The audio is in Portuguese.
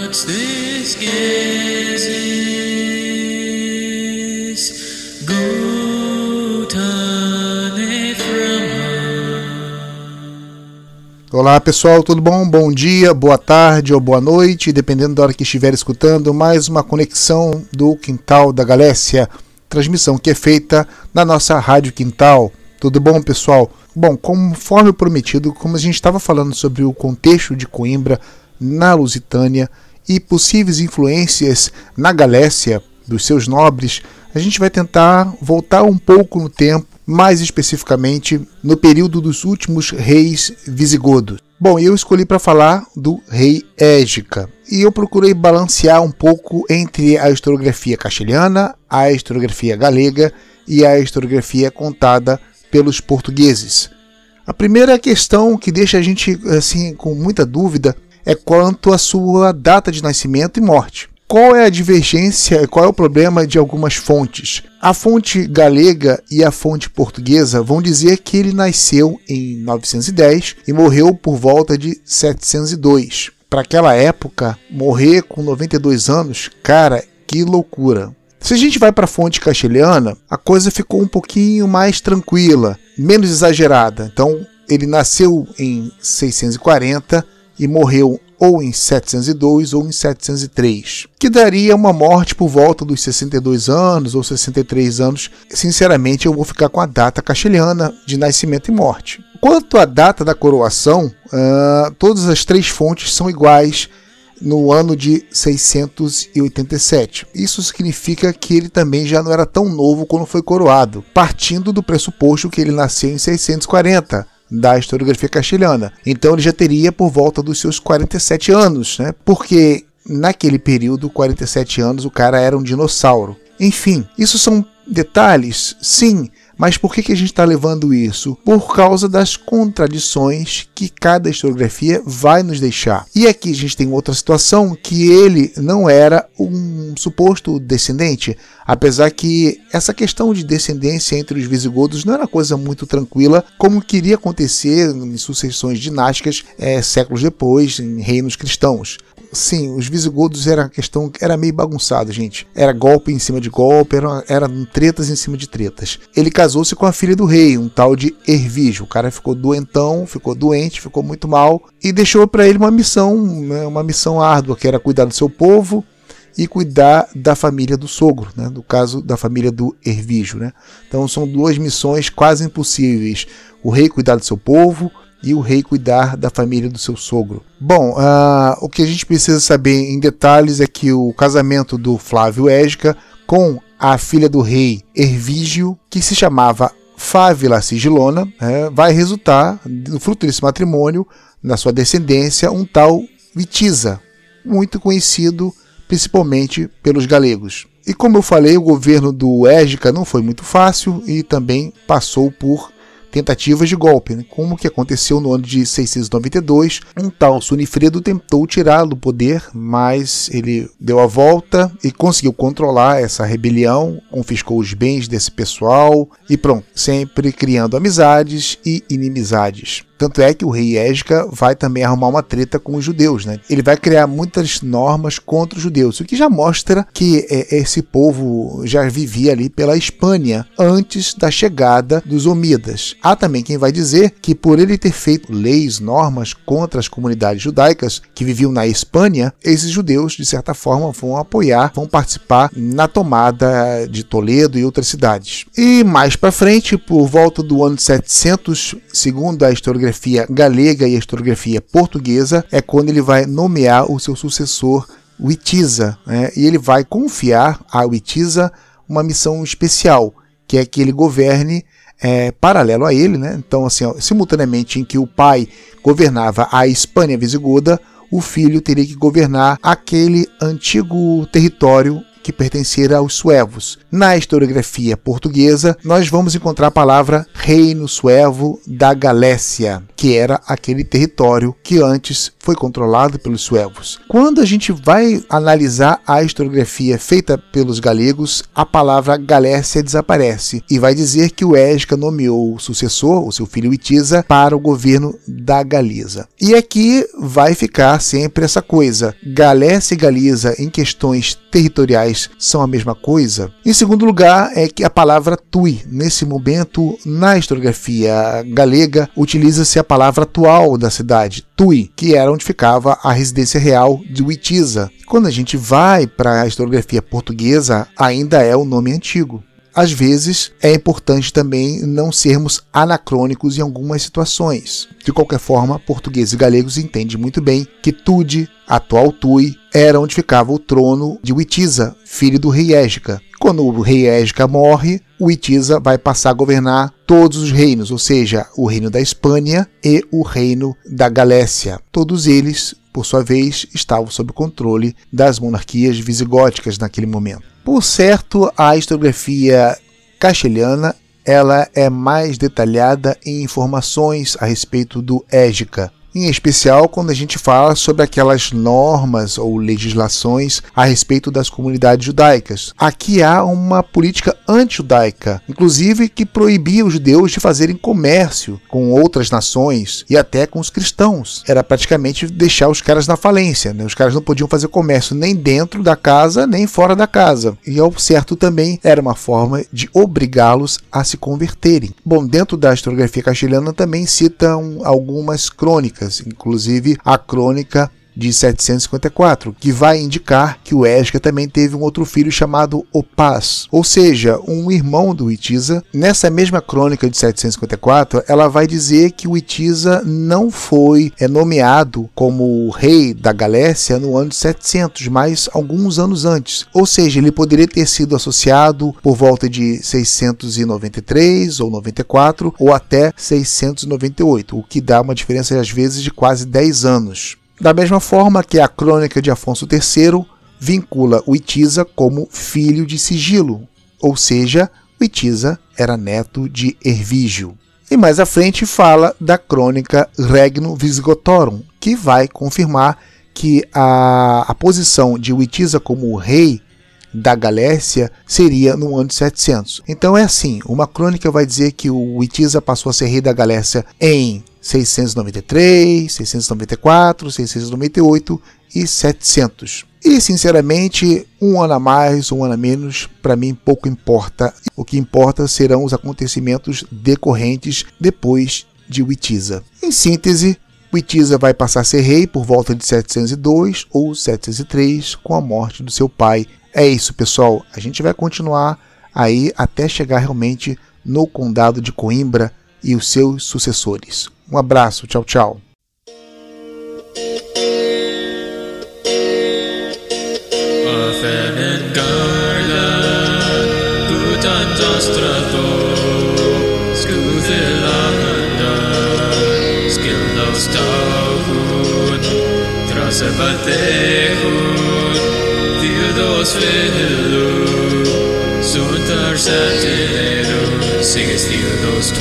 What's this guess is Gutane from. Olá pessoal, tudo bom? Bom dia, boa tarde ou boa noite, dependendo da hora que estiver escutando, mais uma conexão do Quintal da Galécia, transmissão que é feita na nossa Rádio Quintal. Tudo bom, pessoal? Bom, conforme prometido, como a gente estava falando sobre o contexto de Coimbra na Lusitânia e possíveis influências na Galécia dos seus nobres, a gente vai tentar voltar um pouco no tempo, mais especificamente no período dos últimos reis visigodos. Bom, eu escolhi para falar do rei Égica e eu procurei balancear um pouco entre a historiografia castelhana, a historiografia galega e a historiografia contada pelos portugueses. A primeira questão que deixa a gente assim com muita dúvida é quanto à sua data de nascimento e morte. Qual é a divergência, qual é o problema de algumas fontes? A fonte galega e a fonte portuguesa vão dizer que ele nasceu em 910 e morreu por volta de 702. Para aquela época, morrer com 92 anos, cara, que loucura! Se a gente vai para a fonte castelhana, a coisa ficou um pouquinho mais tranquila, menos exagerada. Então, ele nasceu em 640 e morreu ou em 702 ou em 703, que daria uma morte por volta dos 62 anos ou 63 anos. Sinceramente, eu vou ficar com a data castelhana de nascimento e morte. Quanto à data da coroação, todas as três fontes são iguais no ano de 687. Isso significa que ele também já não era tão novo quando foi coroado, partindo do pressuposto que ele nasceu em 640, da historiografia castelhana. Então ele já teria por volta dos seus 47 anos, né? Porque naquele período, 47 anos, o cara era um dinossauro. Enfim, isso são detalhes, sim, mas por que a gente está levando isso? Por causa das contradições que cada historiografia vai nos deixar. E aqui a gente tem outra situação, que ele não era um suposto descendente, apesar que essa questão de descendência entre os visigodos não era coisa muito tranquila, como queria acontecer em sucessões dinásticas séculos depois, em reinos cristãos. Sim, os visigodos era meio bagunçado, gente. Era golpe em cima de golpe, eram tretas em cima de tretas. Ele casou-se com a filha do rei, um tal de Hervígio. O cara ficou doentão, ficou doente, ficou muito mal e deixou para ele uma missão árdua, que era cuidar do seu povo e cuidar da família do sogro, né? No caso da família do Hervígio, né? Então são duas missões quase impossíveis: o rei cuidar do seu povo e o rei cuidar da família do seu sogro. Bom, o que a gente precisa saber em detalhes é que o casamento do Flávio Égica com a filha do rei Hervígio, que se chamava Fávila Sigilona, vai resultar, no fruto desse matrimônio, na sua descendência, um tal Witiza, muito conhecido principalmente pelos galegos. E como eu falei, o governo do Égica não foi muito fácil e também passou por tentativas de golpe, né? Como que aconteceu no ano de 692, um tal Sunifredo tentou tirá-lo do poder, mas ele deu a volta e conseguiu controlar essa rebelião, confiscou os bens desse pessoal e pronto, sempre criando amizades e inimizades. Tanto é que o rei Égica vai também arrumar uma treta com os judeus, né? Ele vai criar muitas normas contra os judeus, o que já mostra que esse povo já vivia ali pela Hispânia antes da chegada dos Omíadas. Há também quem vai dizer que por ele ter feito leis, normas contra as comunidades judaicas que viviam na Hispânia, esses judeus, de certa forma, vão apoiar, vão participar na tomada de Toledo e outras cidades. E mais para frente, por volta do ano 700, segundo a historiografia galega e a historiografia portuguesa, é quando ele vai nomear o seu sucessor Witiza, né? E ele vai confiar a Witiza uma missão especial, que é que ele governe paralelo a ele, né? Então, assim, simultaneamente em que o pai governava a Hispânia visigoda, o filho teria que governar aquele antigo território que pertencera aos suevos. Na historiografia portuguesa, nós vamos encontrar a palavra Reino Suevo da Galécia, que era aquele território que antes foi controlado pelos suevos. Quando a gente vai analisar a historiografia feita pelos galegos, a palavra Galécia desaparece e vai dizer que o Égica nomeou o sucessor, o seu filho Witiza, para o governo da Galiza. E aqui vai ficar sempre essa coisa: Galécia e Galiza em questões territoriais são a mesma coisa? Em segundo lugar, é que a palavra Tui, nesse momento, na historiografia galega, utiliza-se a palavra atual da cidade, Tui, que era onde ficava a residência real de Witiza. Quando a gente vai para a historiografia portuguesa, ainda é o nome antigo. Às vezes, é importante também não sermos anacrônicos em algumas situações. De qualquer forma, portugueses e galegos entendem muito bem que Tude, atual Tui, era onde ficava o trono de Witiza, filho do rei Égica. Quando o rei Égica morre, o Witiza vai passar a governar todos os reinos, ou seja, o reino da Espanha e o reino da Galécia. Todos eles, por sua vez, estavam sob o controle das monarquias visigóticas naquele momento. Por certo, a historiografia castelhana ela é mais detalhada em informações a respeito do Égica, em especial quando a gente fala sobre aquelas normas ou legislações a respeito das comunidades judaicas. Aqui há uma política anti-judaica, inclusive que proibia os judeus de fazerem comércio com outras nações e até com os cristãos. Era praticamente deixar os caras na falência, né? Os caras não podiam fazer comércio nem dentro da casa, nem fora da casa. E ao certo também era uma forma de obrigá-los a se converterem. Bom, dentro da historiografia castelhana também citam algumas crônicas, inclusive a crônica de 754, que vai indicar que o Égica também teve um outro filho chamado Opaz, ou seja, um irmão do Witiza. Nessa mesma crônica de 754, ela vai dizer que o Witiza não foi nomeado como rei da Galécia no ano de 700, mas alguns anos antes. Ou seja, ele poderia ter sido associado por volta de 693 ou 94 ou até 698, o que dá uma diferença às vezes de quase 10 anos. Da mesma forma que a crônica de Afonso III vincula o Witiza como filho de Sigilo, ou seja, o Witiza era neto de Hervígio. E mais à frente fala da crônica Regnum Visigotorum, que vai confirmar que a posição de Witiza como rei da Galécia seria no ano de 700. Então é assim, uma crônica vai dizer que o Witiza passou a ser rei da Galécia em 693, 694, 698 e 700. E, sinceramente, um ano a mais, um ano a menos, para mim pouco importa. O que importa serão os acontecimentos decorrentes depois de Witiza. Em síntese, Witiza vai passar a ser rei por volta de 702 ou 703, com a morte do seu pai. É isso, pessoal. A gente vai continuar aí até chegar realmente no condado de Coimbra e os seus sucessores. Um abraço, tchau, tchau. Sigues Dios